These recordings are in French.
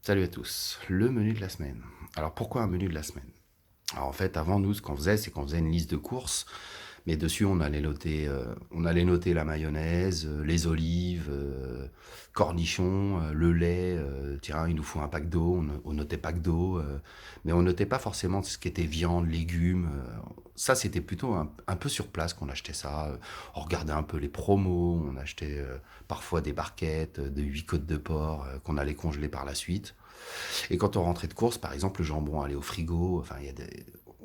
Salut à tous, le menu de la semaine. Alors pourquoi un menu de la semaine? Alors en fait, avant nous, ce qu'on faisait, c'est qu'on faisait une liste de courses, mais dessus on allait noter la mayonnaise, les olives, cornichons, le lait. Tiens, il nous faut un pack d'eau. On notait pack d'eau, mais on notait pas forcément ce qui était viande, légumes. Ça, c'était plutôt un peu sur place qu'on achetait ça. On regardait un peu les promos, on achetait parfois des barquettes, de 8 côtes de porc qu'on allait congeler par la suite. Et quand on rentrait de course, par exemple, le jambon allait au frigo. Enfin,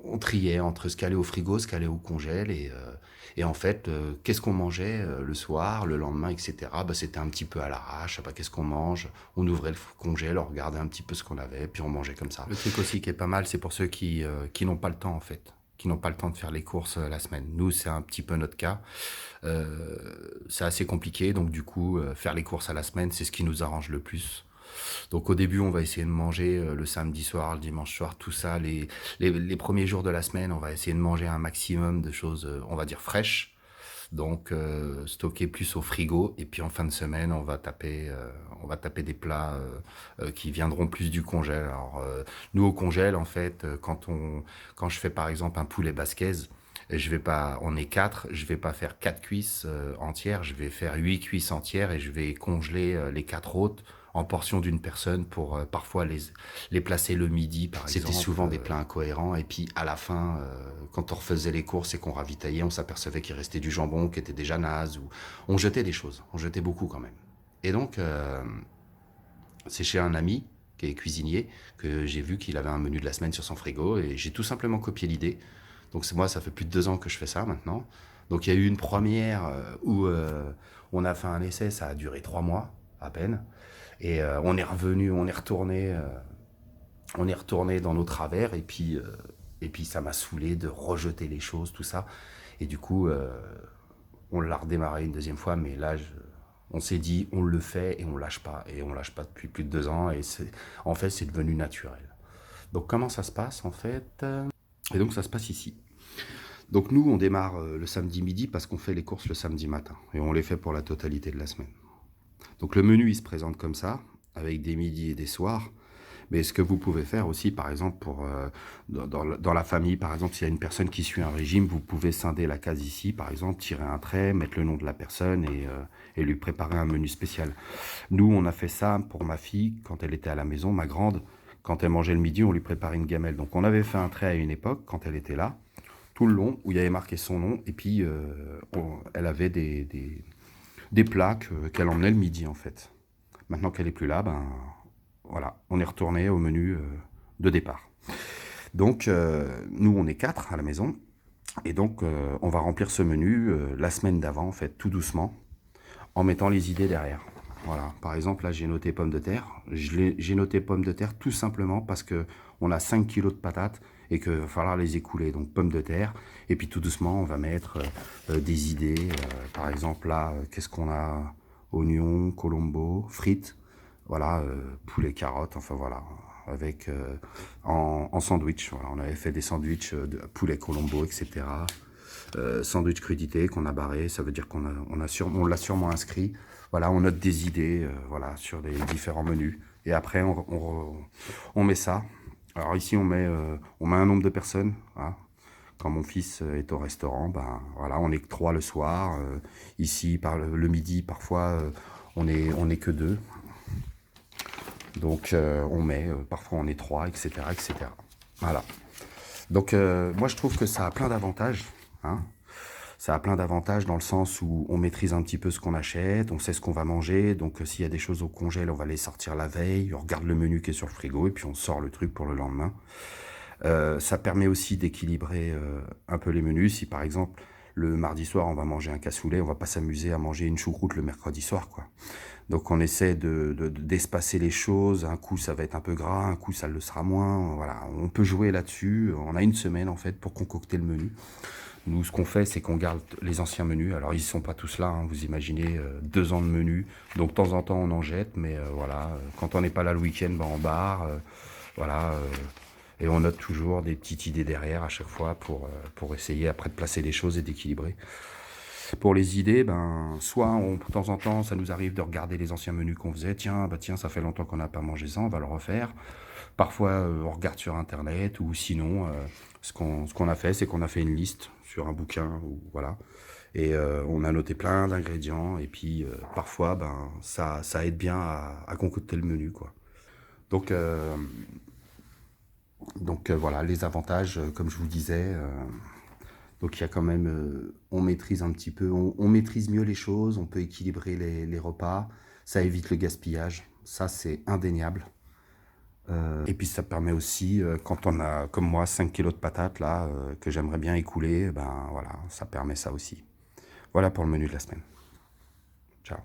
on triait entre ce qu'allait au frigo, ce qu'allait au congèle. Et en fait, qu'est-ce qu'on mangeait le soir, le lendemain, etc. Bah, c'était un petit peu à l'arrache. Bah, qu'est-ce qu'on mange? On ouvrait le congèle, on regardait un petit peu ce qu'on avait, puis on mangeait comme ça. Le truc aussi qui est pas mal, c'est pour ceux qui n'ont pas le temps, en fait. Qui n'ont pas le temps de faire les courses la semaine. Nous, c'est un petit peu notre cas. C'est assez compliqué, donc du coup, faire les courses à la semaine, c'est ce qui nous arrange le plus. Donc au début, on va essayer de manger le samedi soir, le dimanche soir, tout ça. Les premiers jours de la semaine, on va essayer de manger un maximum de choses, on va dire fraîches. Donc stocker plus au frigo. Et puis en fin de semaine, on va taper des plats qui viendront plus du congèle. Alors nous au congèle, en fait, quand je fais par exemple un poulet basquez, je vais pas, on est quatre, je vais pas faire quatre cuisses entières, je vais faire 8 cuisses entières et je vais congeler les quatre autres en portions d'une personne pour parfois les placer le midi, par exemple. C'était souvent des plats incohérents. Et puis à la fin, quand on refaisait les courses et qu'on ravitaillait, on s'apercevait qu'il restait du jambon qui était déjà naze. Ou on jetait des choses, on jetait beaucoup quand même. Et donc, c'est chez un ami qui est cuisinier que j'ai vu qu'il avait un menu de la semaine sur son frigo et j'ai tout simplement copié l'idée. Donc moi, ça fait plus de 2 ans que je fais ça maintenant. Donc il y a eu une première où on a fait un essai, ça a duré 3 mois à peine. Et on est revenu, on est retourné dans nos travers. Et puis ça m'a saoulé de rejeter les choses, tout ça. Et du coup, on l'a redémarré une deuxième fois, mais là, on s'est dit, on le fait et on lâche pas. Et on lâche pas depuis plus de 2 ans. Et en fait, c'est devenu naturel. Donc comment ça se passe en fait? Et donc ça se passe ici. Donc nous, on démarre le samedi midi parce qu'on fait les courses le samedi matin. Et on les fait pour la totalité de la semaine. Donc le menu, il se présente comme ça, avec des midis et des soirs. Mais ce que vous pouvez faire aussi, par exemple, dans la famille, par exemple, s'il y a une personne qui suit un régime, vous pouvez scinder la case ici, par exemple, tirer un trait, mettre le nom de la personne et lui préparer un menu spécial. Nous, on a fait ça pour ma fille quand elle était à la maison, ma grande. Quand elle mangeait le midi, on lui préparait une gamelle. Donc on avait fait un trait à une époque, quand elle était là, tout le long, où il y avait marqué son nom. Et puis, elle avait des plats qu'elle emmenait le midi, en fait. Maintenant qu'elle est plus là, ben voilà, on est retourné au menu de départ. Donc, nous, on est quatre à la maison. Et donc, on va remplir ce menu la semaine d'avant, en fait, tout doucement, en mettant les idées derrière. Voilà. Par exemple, là, j'ai noté pommes de terre. J'ai noté pommes de terre tout simplement parce que on a 5 kilos de patates et qu'il va falloir les écouler. Donc, pommes de terre. Et puis, tout doucement, on va mettre des idées. Par exemple, là, qu'est-ce qu'on a? Oignons, colombo, frites. Voilà, poulet, carottes, enfin voilà. Avec en sandwich. Voilà. On avait fait des sandwichs de poulet colombo, etc. Sandwich crudité qu'on a barré, ça veut dire on l'a sûrement inscrit. Voilà, on note des idées voilà, sur les différents menus. Et après, on met ça. Alors ici, on met un nombre de personnes. Hein. Quand mon fils est au restaurant, ben voilà, on est que trois le soir. Ici, le midi, parfois, on est que deux. Donc parfois on est trois, etc., etc. Voilà. Donc moi je trouve que ça a plein d'avantages. Hein. Ça a plein d'avantages dans le sens où on maîtrise un petit peu ce qu'on achète, on sait ce qu'on va manger. Donc s'il y a des choses au congèle, on va les sortir la veille, on regarde le menu qui est sur le frigo et puis on sort le truc pour le lendemain. Ça permet aussi d'équilibrer un peu les menus. Si par exemple le mardi soir on va manger un cassoulet, on va pas s'amuser à manger une choucroute le mercredi soir, quoi. Donc on essaie d'espacer les choses. Un coup ça va être un peu gras, un coup ça le sera moins. Voilà, on peut jouer là-dessus. On a une semaine en fait pour concocter le menu. Nous, ce qu'on fait, c'est qu'on garde les anciens menus. Alors, ils ne sont pas tous là, hein. Vous imaginez 2 ans de menus. Donc, de temps en temps, on en jette. Mais voilà, quand on n'est pas là le week-end, ben, on barre. Voilà. Et on note toujours des petites idées derrière à chaque fois pour essayer après de placer les choses et d'équilibrer. Pour les idées, ben, soit de temps en temps, ça nous arrive de regarder les anciens menus qu'on faisait. Tiens, bah tiens, ça fait longtemps qu'on n'a pas mangé ça, on va le refaire. Parfois, on regarde sur Internet ou sinon, ce qu'on a fait, c'est qu'on a fait une liste sur un bouquin ou voilà. Et on a noté plein d'ingrédients. Et puis, parfois, ben, ça aide bien à concocter le menu, quoi. Donc, voilà, les avantages, comme je vous disais. Donc il y a quand même, on maîtrise un petit peu, on maîtrise mieux les choses, on peut équilibrer les repas, ça évite le gaspillage, ça c'est indéniable. Et puis ça permet aussi, quand on a, comme moi, 5 kilos de patates là, que j'aimerais bien écouler, ben voilà, ça permet ça aussi. Voilà pour le menu de la semaine. Ciao.